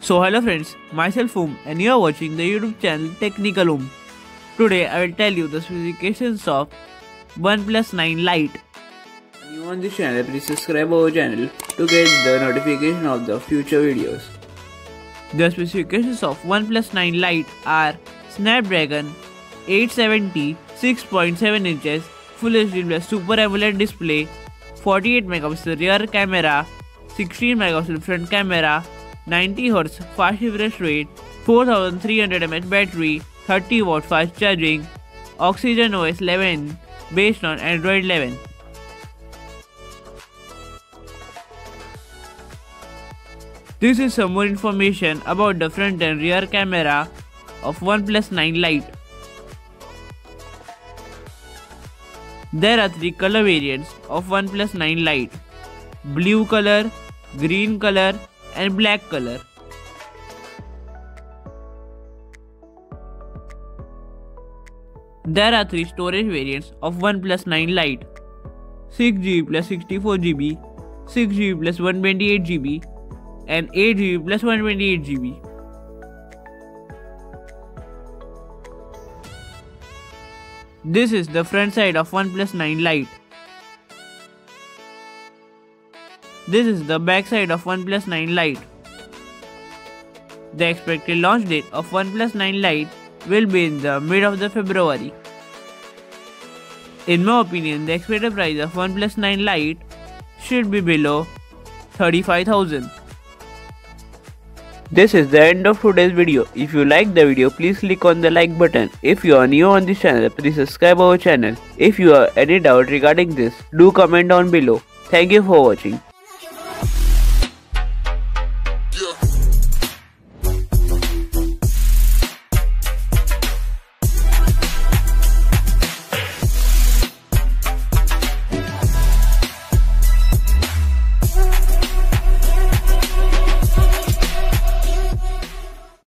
So hello friends, myself and you are watching the YouTube channel Technical. Today I will tell you the specifications of OnePlus 9 Lite. If you on this channel, please subscribe our channel to get the notification of the future videos. The specifications of OnePlus 9 Lite are Snapdragon 870 6.7 inches Full HD plus Super AMOLED display, 48 megapixel rear camera, 16 megapixel front camera, 90Hz fast refresh rate, 4300 mAh battery, 30 watt fast charging, Oxygen OS 11 based on Android 11. This is some more information about the front and rear camera of OnePlus 9 Lite. There are 3 color variants of OnePlus 9 Lite: blue color, green color and black color. There are 3 storage variants of OnePlus 9 Lite: 6GB plus 64GB, 6GB plus 128GB and 8GB plus 128GB. This is the front side of OnePlus 9 Lite. This is the back side of OnePlus 9 Lite. The expected launch date of OnePlus 9 Lite will be in the mid of the February. In my opinion, the expected price of OnePlus 9 Lite should be below 35,000. This is the end of today's video. If you like the video, please click on the like button. If you are new on this channel, please subscribe our channel. If you have any doubt regarding this, do comment down below. Thank you for watching.